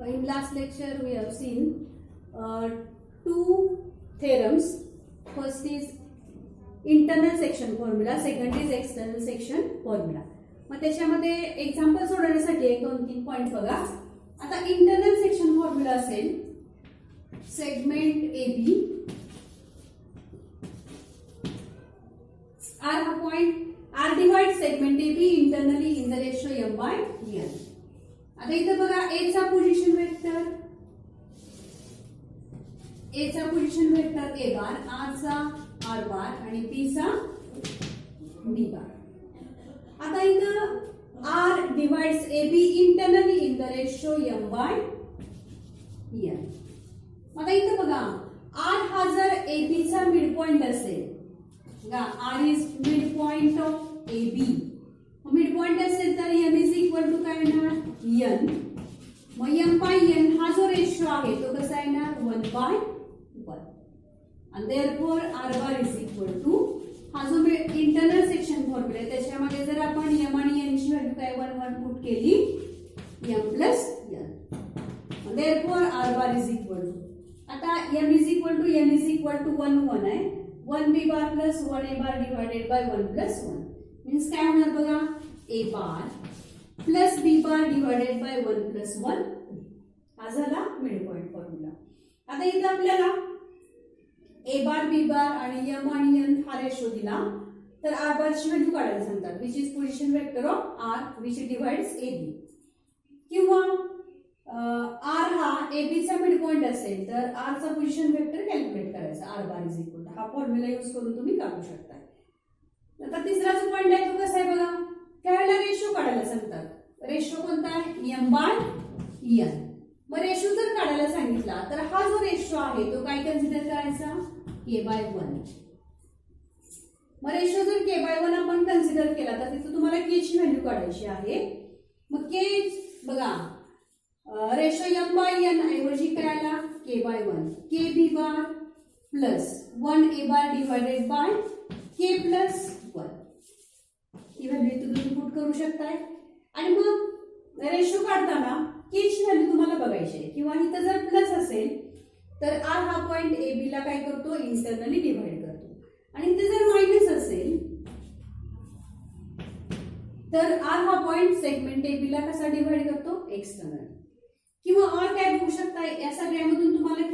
In last lecture we have seen two theorems. First is internal section formula, second is external section formula. मग त्याच्यामध्ये example सोडवण्यासाठी 1-2-3 point बघा. आता internal section formula असेल segment AB R हा point R divide segment AB internally in the ratio m/n. आता इथे बघा A चा position vector A bar, R चा R बार आणि B चा B बार. आता इथं R divides AB internally in the ratio m/n. आता इथं बघा R हा जर AB चा मिड पॉइंट असेल, R is mid point of AB. Mid point असेल तर n इज इक्वल टू काय येणार n. मग m/n हा जो रेशियो आहे तो कसा येणार 1/1. आणि therefore R bar is equal to हा जो इंटरनल सेक्शन फॉर्म्युला आहे त्याच्यामध्ये जर आपण m आणि n ची व्हॅल्यू काय 1 पुट केली m plus n. Therefore R bar is equal to आता m is equal to n is equal to 1 आहे 1b bar plus 1a bar divided by 1 plus 1 means काय होणार बघा a bar plus b bar divided by 1 plus 1. हा झाला mid point formula. आता इथे आपल्याला a बार b बार आणि m आणि n हा रेशो दिला तर r बार ची व्हॅल्यू काढायला सांगतात which is position vector of r which divides ab. किंवा r हा ab चा मिड पॉइंट असेल तर r चा पोझिशन वेक्टर कॅल्क्युलेट करायचा r bar is equal to हा फॉर्म्युला यूज करून तुम्ही काढू शकता. आता तिसरा जो पॉइंट आहे तो कसा आहे बघा त्यावेळेला रेशो काढायला सांगतात. रेशो कोणता आहे m/n. मग रेशो जर काढायला सांगितला तर हा जो रेशो आहे तो काय कन्सिडर करायचा k/1. मग रेशो जर k/1 आपण कन्सिडर केला तर तिथे तुम्हाला k ची व्हॅल्यू काढायची आहे. मग k बघा रेशो m/n ऐवजी काय आला k/1 kb बार plus 1a bar divided bye k plus 1. ही व्हॅल्यू तुम्ही पुट करू शकताय. आणि मग रेशो काढताना k ची व्हॅल्यू तुम्हाला बघायची आहे. किंवा इथं जर प्लस असेल तर r हा पॉइंट AB ला काय करतो इंटरनली डिवाइड करतो. आणि इथे जर मायनस असेल तर r हा पॉइंट सेगमेंट AB ला कसा डिवाइड करतो एक्सटर्नली. किंवा r काय बघू शकता या सगळ्यामधून तुम्हाला k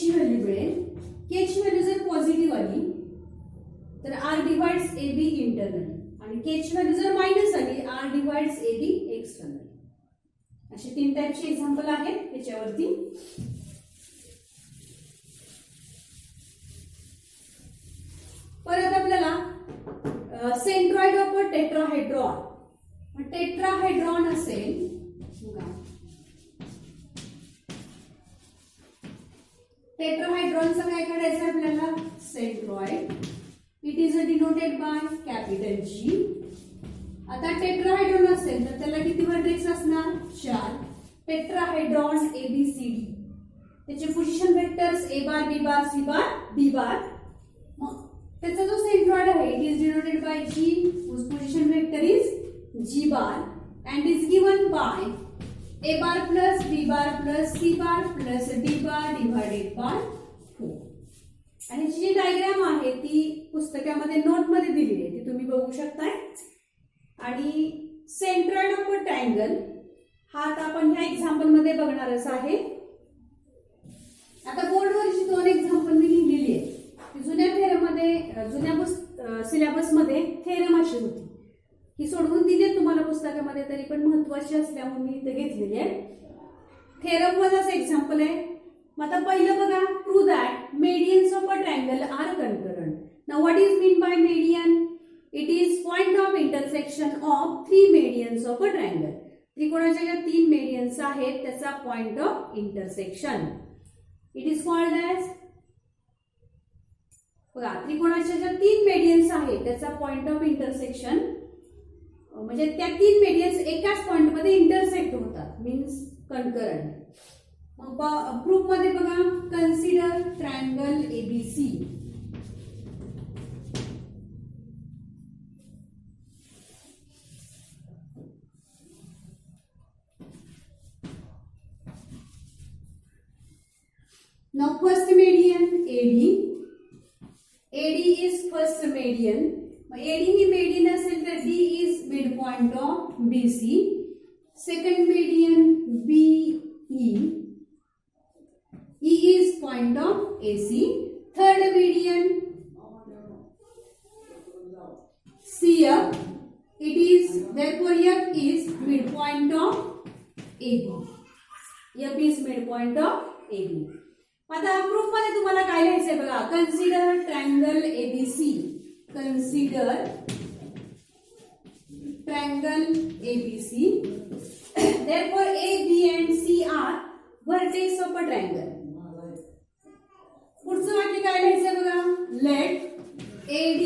ची व्हॅल्यू मिळेल. k ची व्हॅल्यू जर पॉझिटिव्ह आली तर r डिवाइड्स AB इंटरनली आणि k ची व्हॅल्यू जर मायनस आली r डिवाइड्स AB एक्सटर्नली. असे 3 टाइपचे एक्झाम्पल आहेत त्याच्यावरती. परत आपल्याला सेंट्रॉइड ऑफ अ टेट्राहायड्रॉन. टेट्राहायड्रॉन असेल टेट्राहायड्रॉनचं काय काढायचं आपल्याला centroid. It is denoted by capital G. आता टेट्राहायड्रॉन असेल तर त्याला किती व्हर्टेक्स असणार 4. टेट्राहायड्रॉन ABCD त्याचे position vectors a bar b bar c bar d बार. मग त्याचा जो सेंट्रॉइड आहे it is denoted by G whose position vector is G bar and is given by a bar plus b bar plus c bar plus d bar divided by 4. आणि जी diagram आहे ती पुस्तकामध्ये note मध्ये दिलेली आहे ती तुम्ही बघू शकताय. आणि सेंट्रॉइड ऑफ अ ट्रायंगल हा आता आपण ह्या एक्झाम्पल मध्ये बघणारच आहे. आता बोर्डवरची 2 एक्झाम्पल मी लिहिलेली आहे. जुन्या थेरममध्ये जुन्या सिलेबस मध्ये थेरम अशी होती ही सोडवून दिली तुम्हाला पुस्तकामध्ये तरी पण महत्त्वाची असल्यामुळे मी इथे घेतलेली आहे. थेरम मध्येच एक्झाम्पल आहे. मग आता पहिलं बघा prove that medians of a triangle are concurrent. Now what is mean by median? It is point of intersection of 3 medians of a triangle. त्रिकोणाच्या ज्या 3 medians आहेत त्याचा point of intersection. It is called as बघा त्रिकोणाच्या ज्या 3 medians आहेत त्याचा point of intersection म्हणजे त्या 3 medians एकाच पॉइंट मध्ये इंटरसेक्ट होतात मीन्स कनकरंट. मग प्रूफ मध्ये बघा consider triangle ABC. Now first median AD. AD is first median. AD he median असेल तर D is midpoint of BC. Second median BE. E is point of AC. Third median CF. It is therefore F is midpoint of AB. F is midpoint of AB. आता proof मध्ये तुम्हाला काय लिहायचंय बघा. Consider triangle ABC. Consider triangle ABC. Therefore A, B and C are vertex of a triangle. पुढचं वाक्य काय लिहायचंय बघा. Let AD,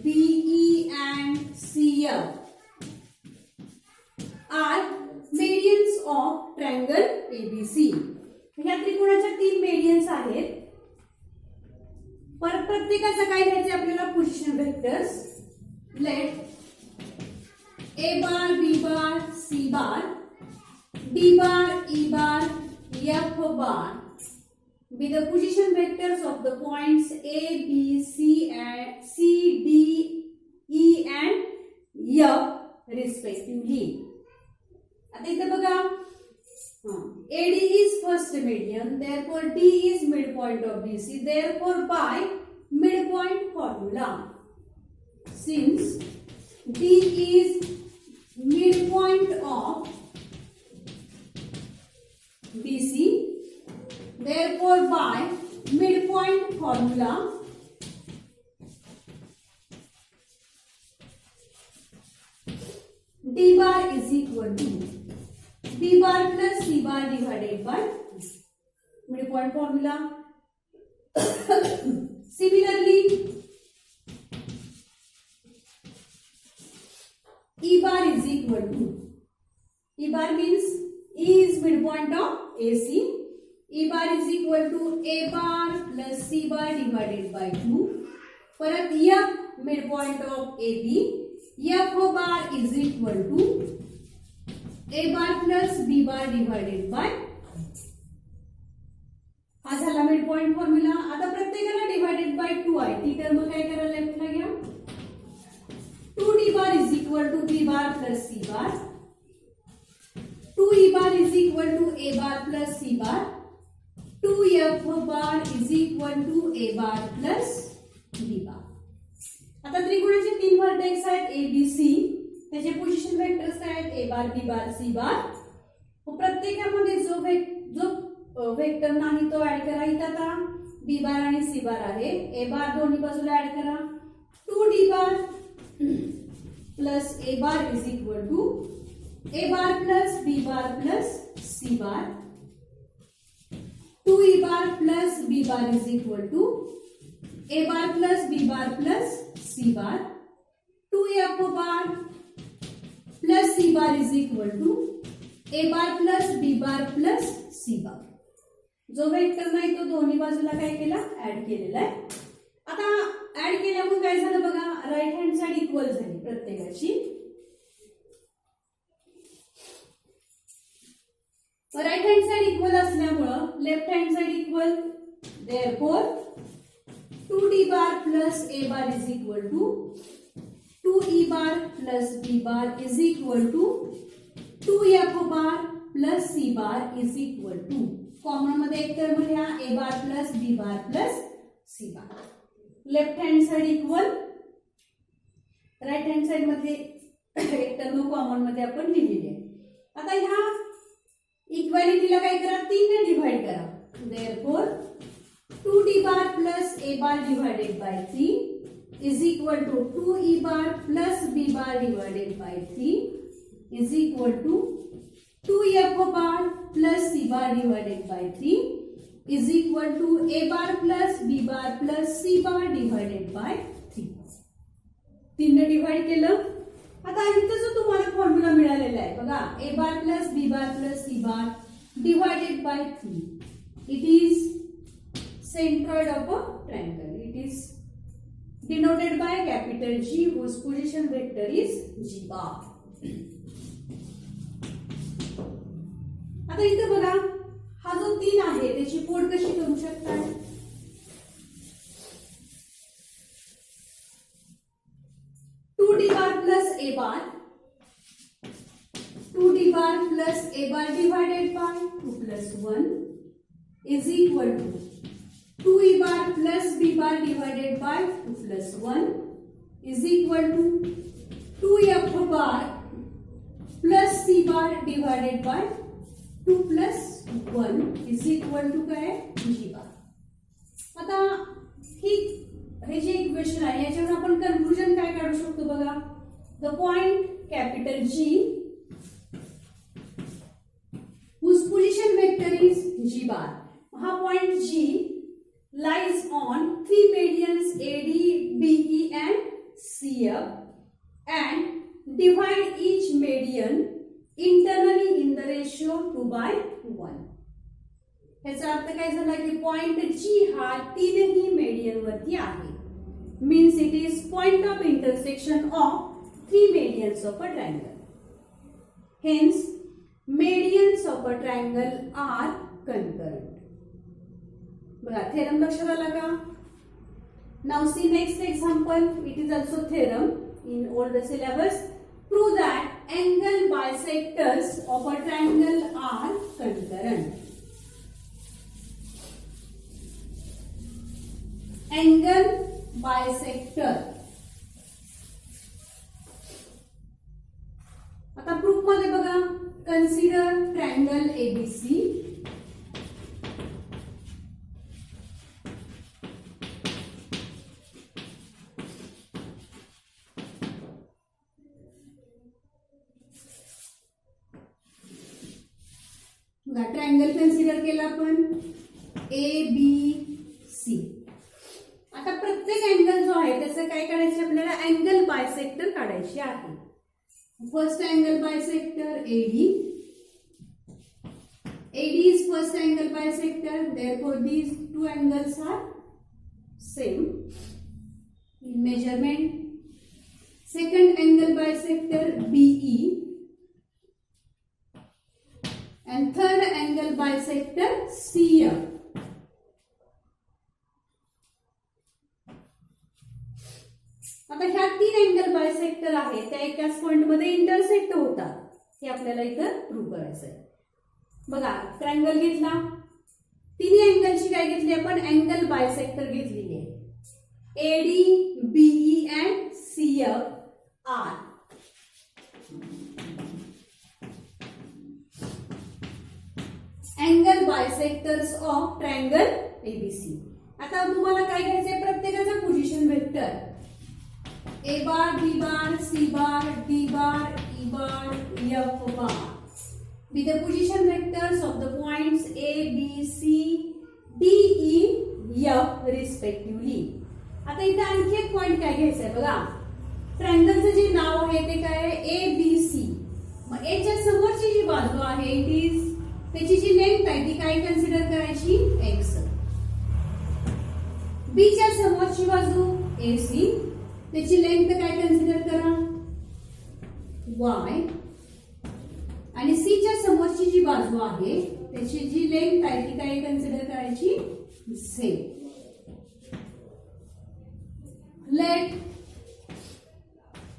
BE and CF are medians of triangle ABC. ह्या त्रिकोणाच्या 3 मेडियन्स आहेत. पर प्रत्येकाचं काय लिहायचं आपल्याला position vectors. Let A bar, B bar, C bar, D bar, E bar, F bar be the position vectors of the points A, B, C and C, D, E and F respectively. आता इथे बघा. AD is first median, therefore D is midpoint of BC. Therefore, by midpoint formula, since D is midpoint of BC, therefore by midpoint formula, D bar is equal to B bar plus C bar divided by midpoint formula. Similarly, E bar is equal to, E bar means E is midpoint of AC. E bar is equal to A bar plus C bar divided by 2. परत F midpoint of AB. F bar is equal to A bar plus B bar divided by. हा झाला midpoint formula. आता प्रत्येकाला divided by 2 आहे. ती term काय करा लेफ्टला घ्या. 2D bar is equal to B bar plus C bar. 2E bar is equal to A bar plus C bar. 2F bar is equal to A bar plus B bar. आता त्रिकोणाचे 3 vertex आहेत A, B, C. त्याचे position vectors काय आहेत. A bar, B bar, C bar. प्रत्येकामध्ये जो vector नाही तो ऍड करा. इथं आता B bar आणि C bar आहे. A bar दोन्ही बाजूला ऍड करा. 2D bar plus A bar is equal to A bar plus B bar plus C bar. 2E bar plus B bar is equal to A bar plus B bar plus C bar. 2F bar plus C bar is equal to A bar plus B bar plus C bar. जो vector नाही तो दोन्ही बाजूला काय केला add केलेला आहे. आता ऍड केल्यामुळे काय झालं बघा. राईट हँड साइड इक्वल झाली प्रत्येकाची. राईट हँड साइड इक्वल असल्यामुळे left hand side equal. Therefore 2D bar plus A bar is equal to 2E bar plus B bar is equal to 2F bar plus C bar is equal to. Common मध्ये एक term लिहा. A bar plus B bar plus C bar. Left hand side equal. Right hand side मध्ये एक term common मध्ये आपण लिहिलेली आहे. आता ह्या इक्वॅलिटीला काय करा. 3 ने डिवाइड करा. Therefore 2D bar plus A bar divided by 3 is equal to 2E bar plus B bar divided by 3 is equal to 2F bar plus C bar divided by 3 is equal to A bar plus B bar plus C bar divided by 3. 3 ने divide केलं. आता इथं जो तुम्हाला formula मिळालेला आहे बघा. A bar plus B bar plus C bar divided by 3. It is centroid of a triangle. It is denoted by capital G whose position vector is G bar. आता इथं बघा. हा जो तीन आहे त्याची फोड कशी करू शकताय? 2d bar plus a bar, 2d bar plus a bar divided by 2 plus 1 is equal to 2e bar plus b bar divided by 2 plus 1 is equal to 2f bar plus c bar divided by 2 plus 1 is equal to काय g bar. आता हे जे equation आहे याच्यावर आपण conclusion काय काढू शकतो बघा. The point capital G whose position vector is g bar. हा point G lies on three medians AD, BE and CF and divide each median internally in the ratio 2/1. याचा अर्थ काय झाला की पॉइंट G हा तीनही मेडियन वरती आहे. Means it is point of intersection of three medians of a triangle. Hence, medians of a triangle are concurrent. बघा थेरम लक्षात आला का? Now see next example. It is also theorem in all the syllabus. Prove that angle bisectors of a triangle are concurrent. Angle bisector. आता proof मध्ये बघा, consider triangle ABC. Triangle consider केला आपण ABC. आता प्रत्येक अँगल जो आहे त्याचं काय काढायचे आपल्याला? अँगल बायसेक्टर काढायची आहे. First angle bisector AD. AD is first angle bisector. Therefore, these two angles are same in measurement. Second angle bisector BE and third angle bisector CF. आता ह्या तीन अँगल बायसेक्टर आहेत त्या एकाच पॉइंट मध्ये intersect होतात. हे आपल्याला इथं प्रूव्ह करायचं आहे. बघा ट्रायंगल घेतला, तिन्ही अँगलची काय घेतली आपण? अँगल बायसेक्टर घेतलेली आहे. AD, BE and CF are angle bisectors of triangle ABC. आता तुम्हाला काय घ्यायचंय? प्रत्येकाचा position vector A bar, B bar, C bar, D bar, E bar, F bar with the position vectors of the points A, B, C, D, E, F respectively. आता इथे आणखी एक point काय घ्यायचंय बघा. ट्रायंगलचं जे नाव आहे ते काय आहे? ABC. मग A च्या समोरची जी बाजू आहे इट इज, त्याची जी लेंथ आहे ती काय कन्सिडर करायची? X. B च्या समोरची बाजू AC, त्याची लेंथ काय कन्सिडर करा? Y. आणि C च्या समोरची जी बाजू आहे त्याची जी लेंथ आहे ती काय कन्सिडर करायची? Z. Let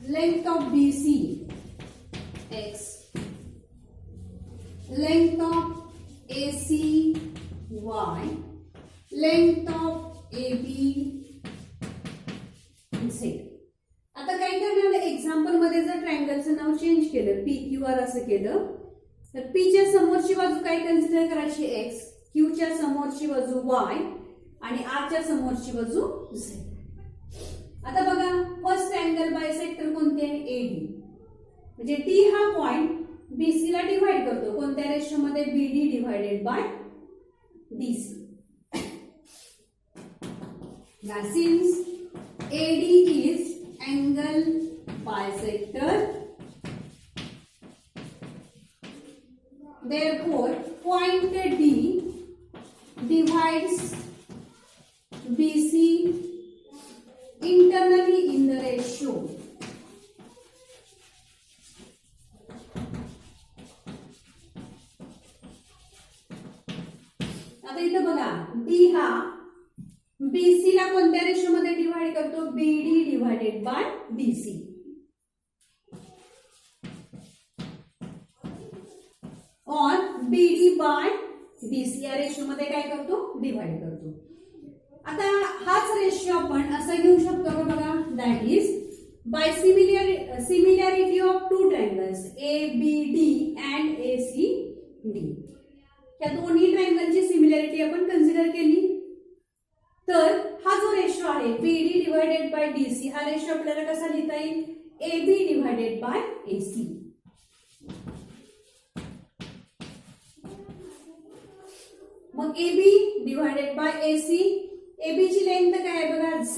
length of BC X, length of AC Y, length of AB Z. आता काय करणार? एक्झाम्पल मध्ये जर ट्रायंगलचं नाव चेंज केलं, PQR असं केलं, तर P च्या समोरची बाजू काय कन्सिडर करायची? X, Q च्या समोरची बाजू Y आणि R च्या समोरची बाजू Z. आता बघा फर्स्ट अँगल बायसेक्टर कोणते आहे? AD. म्हणजे T हा पॉइंट BC ला डिवाइड करतो कोणत्या रेशो मध्ये? BD divided by DC. Now since AD is angle bisector, therefore point D divides BC internally in the ratio आता इथं बघा डी हा बीसी ला कोणत्या रेशो मध्ये डिवाइड करतो? बीडी डिवायडेड बाय बीसी. और बीडी बाय बीसी या रेशो मध्ये काय करतो? डिवाइड करतो. आता हाच रेशो आपण असा घेऊ शकतो का बघा, that is by similarity of two triangles ABD and ACD. या दोन्ही ट्रायंगलची सिमिलॅरिटी आपण कन्सिडर केली तर हा जो रेशो आहे BD डिवायडेड बाय DC हा रेशो आपल्याला कसा लिहिता येईल? AB divided by AC. मग AB divided by AC. AB ची लेंथ काय आहे बघा Z,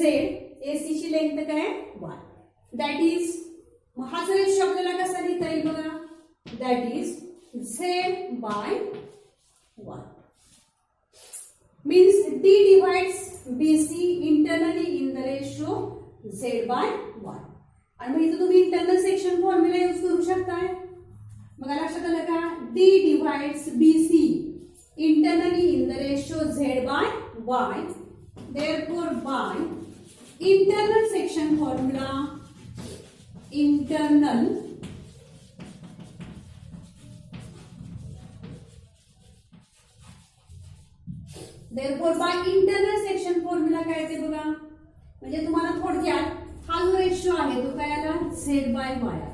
AC ची लेंथ काय आहे Y. दॅट इज मग हाच रेशो आपल्याला कसा लिहिता येईल बघा, that is Z by Y. Means D divides BC internally in the ratio Z by Y. आणि मग इथं तुम्ही इंटरनल सेक्शन फॉर्म्युला यूज करू शकताय. मग लक्षात आलं का? D divides BC internally in the ratio Z by Y. Therefore, by internal section formula, internal therefore by internal section formula काय ते बघा, म्हणजे तुम्हाला थोडक्यात हा जो रेशो आहे तो काय आला? Z by Y आला.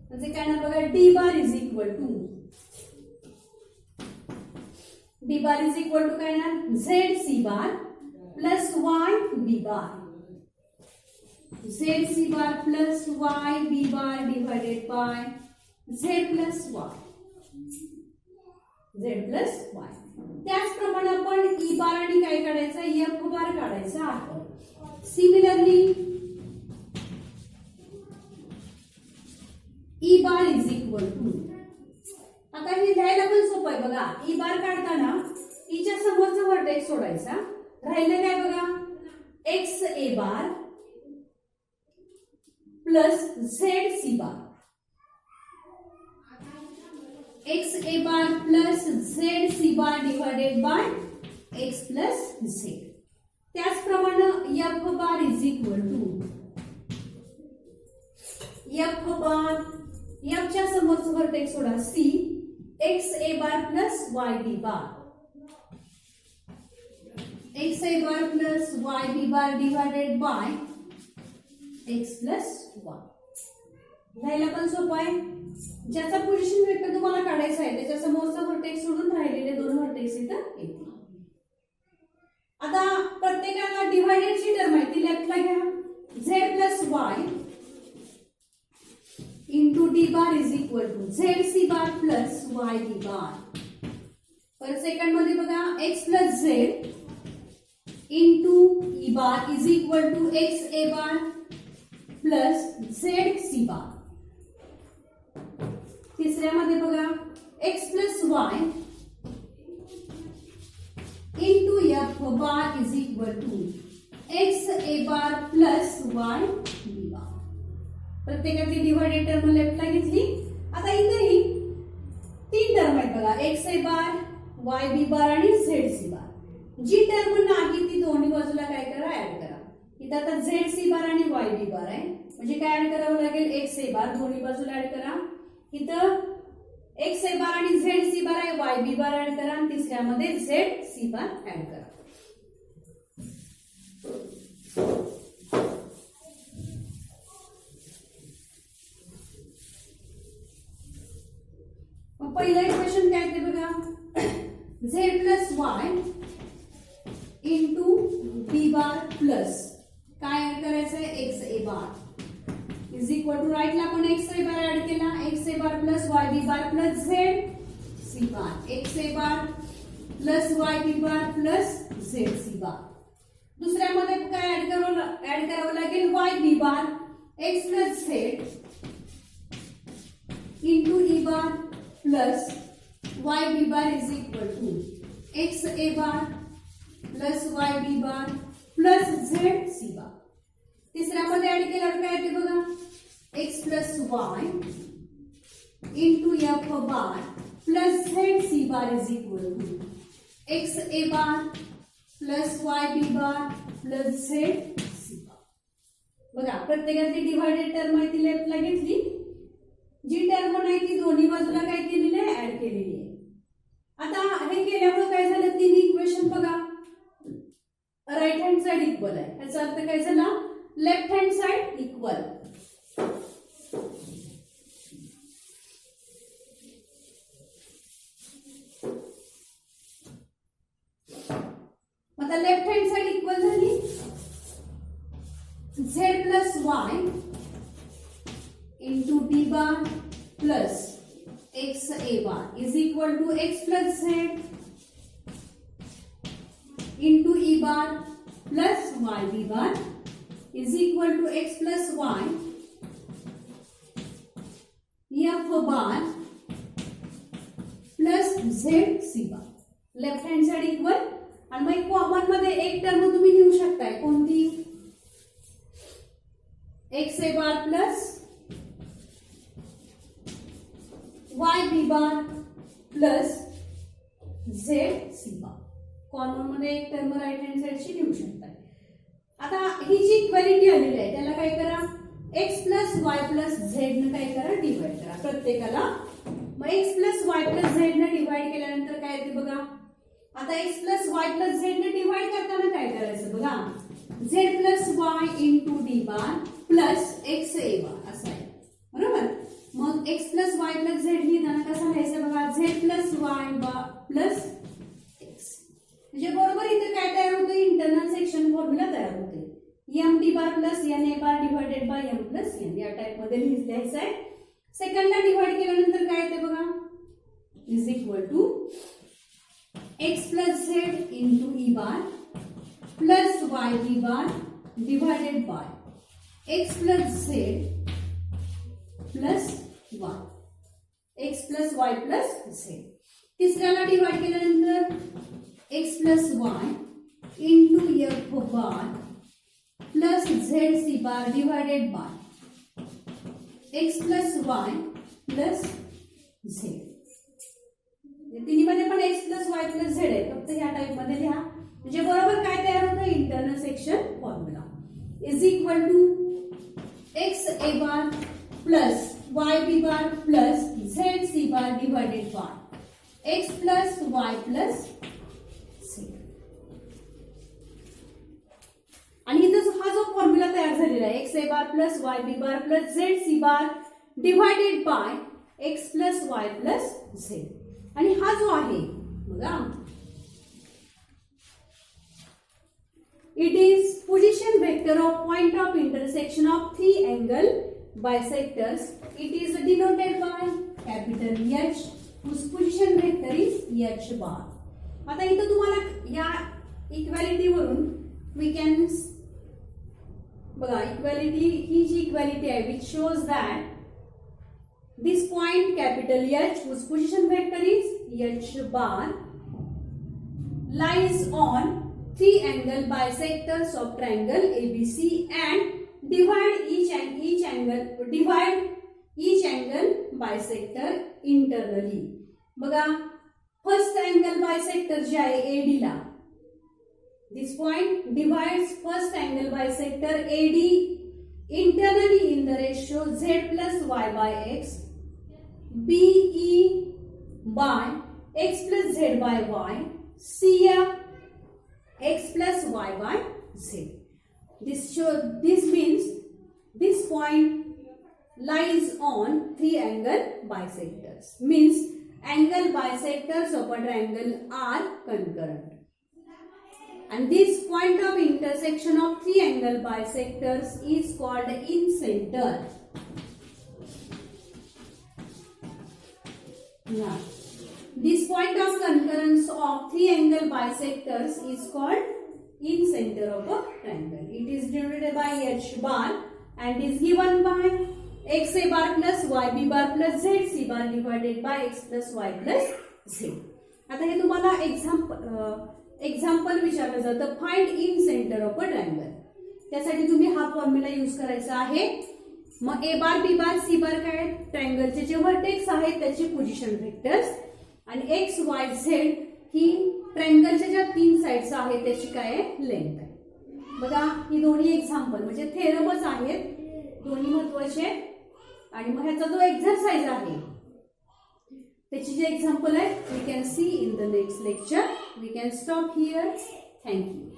म्हणजे काय ना बघा, D bar is equal to काय ना ZC bar plus YB bar. ZC bar plus YB bar divided by Z plus Y. Z plus Y. त्याचप्रमाणे आपण E बार आणि काय काढायचा? F बार काढायचा आहे. Similarly E bar is equal to, आता हे लिहायला पण सोपं आहे बघा. E बार काढताना E च्या समोरचा व्हर्टेक्स सोडायचा. राहिलं काय बघा, XA bar plus ZC bar. XA bar plus ZC bar divided by X plus Z. त्याचप्रमाणे F bar is equal to F bar, F च्या समोरचं vertex soda C, XA bar plus YB bar. XA bar plus YB bar divided by X plus Y. लिहायला पण सोपं आहे. ज्याचा position vector तुम्हाला काढायचा आहे त्याच्या समोरचा व्हर्टेक्स सोडून राहिलेले दोन व्हर्टेक्स इथं येतील. आता प्रत्येकाला डिव्हायडेडची टर्म आहे ती लेफ्टला घ्या. Z plus Y into D bar is equal to ZC bar plus YB bar. पर सेकंड मध्ये बघा X plus Z into E bar is equal to XA bar plus ZC bar. तिसऱ्यामध्ये बघा X plus Y into F bar is equal to XA bar plus YB bar. प्रत्येकाची divided term लेफ्टला घेतली. आता इथेही तीन term आहेत बघा, XA बार, YB बार आणि ZC बार. जी टर्म नाही ती दोन्ही बाजूला काय करा, ऍड करा. इथं आता ZC बार आणि YB बार आहे म्हणजे काय ऍड करावं लागेल? XA बार दोन्ही बाजूला ऍड करा. इथं XA बार आणि ZC बार आहे, YB बार ऍड करा आणि तिसऱ्यामध्ये ZC बार ऍड करा. मग पहिलं इक्वेशन काय ते बघा, Z plus Y into D bar plus काय ऍड करायचंय? XA bar is equal to राईटला आपण XA बार ऍड केला, XA bar plus YB bar plus ZC bar. XA bar plus YB bar plus ZC bar. दुसऱ्यामध्ये काय add करावं लागेल? YB bar X plus Z into E bar plus YB bar is equal to XA bar plus YB bar plus ZC bar. तिसऱ्यामध्ये add केल्यावर काय येते बघा, X plus Y into F bar plus ZC bar is equal to X A bar plus Y B bar plus Z C bar. बघा प्रत्येकाची divided term आहे ती लेफ्टला घेतली, जी टर्म नाही ती दोन्ही बाजूला काय केलेली आहे ऍड केलेली आहे. आता हे केल्यामुळे काय झालं, तिन्ही इक्वेशन बघा राईट हँड साइड इक्वल आहे. याचा अर्थ काय झाला, लेफ्ट हँड साइड इक्वल. आता लेफ्ट हँड साइड इक्वल झाली. Z plus Y into D bar plus X A bar is equal to X plus Z into E bar plus Y B bar is equal to X plus Y F bar plus Z C bar. Left hand side equal. आणि मग common मध्ये एक term तुम्ही लिहू शकताय, कोणती, X A bar plus Y B bar plus Z C bar. Common मध्ये एक टर्म राईट हँड साइडची लिहू शकताय. आता ही जी इक्वॅलिटी आलेली आहे त्याला काय करा, X plus Y plus Z न काय करा, डिवाइड करा प्रत्येकाला. मग X plus Y plus Z न डिवाइड केल्यानंतर काय येते बघा. आता X plus Y plus Z ने डिवाइड करताना काय करायचं बघा, Z plus Y into D bar plus X A bar असं आहे, बरोबर. मग X plus Y plus Z लिहिताना कसं लिहायचं बघा, Z plus Y bar plus X. म्हणजे बरोबर इथे काय तयार होतं, इंटरनल सेक्शन फॉर्म्युला तयार होते. M D bar plus N A bar divided by M plus N या टाइप मध्ये लिहायचं आहे. सेकंडला डिवाइड केल्यानंतर काय येते बघा, is equal to x plus z into e bar plus y b bar divided by x plus z plus y. x plus y plus z. तिसऱ्याला डिवाइड केल्यानंतर x plus y into f bar plus z c bar divided by x plus y plus z. तिन्ही मध्ये पण x plus Y plus Z आहे, फक्त ह्या type मध्ये लिहा. म्हणजे बरोबर काय तयार होतं, internal section formula is equal to X A bar plus Y B bar plus Z C bar divided by X plus Y plus Z. आणि इथं हा जो फॉर्म्युला तयार झालेला आहे, X A bar plus Y B bar plus Z C bar divided by X plus Y plus Z. आणि हा जो आहे बघा, it is position vector of point of intersection of three angle bisectors. It is denoted by capital H whose position vector is h bar. आता इथं तुम्हाला या equality वरून वी कॅन बघा, इक्वॅलिटी ही जी इक्वॅलिटी आहे which shows that this point capital H whose position vector is h bar lies on three angle bisectors of triangle ABC and divide each angle bisector internally. बघा first angle bisector जे आहे AD ला, this point divides first angle bisector AD internally in the ratio z plus y by x BE by x plus z by y CF x plus y by z. This means this point lies on three angle bisectors. Means angle bisectors of a triangle are concurrent. And this point of intersection of three angle bisectors is called incenter. Now, this point of concurrence of three angle bisectors is called incenter of a triangle. It is denoted by h bar and is given by x a bar plus y b bar plus z c bar divided by x plus y plus z. आता हे तुम्हाला example विचारलं जातं, find in centre of a triangle. त्यासाठी तुम्ही हा formula use करायचा आहे. मग ए बार बी बार सी बार काय, ट्रायंगलचे जे व्हर्टेक्स आहेत त्याचे पोझिशन व्हेक्टर्स, आणि एक्स वाय झेड ही ट्रायंगलच्या ज्या 3 साइड्स आहेत त्याची काय आहे लेंथ आहे. बघा ही दोन्ही एक्झाम्पल म्हणजे थेरमच आहेत, दोन्ही महत्वाचे. आणि मग ह्याचा जो एक्झरसाइज आहे त्याची जे एक्झाम्पल आहे we can see in the next lecture. We can stop here. Thank you.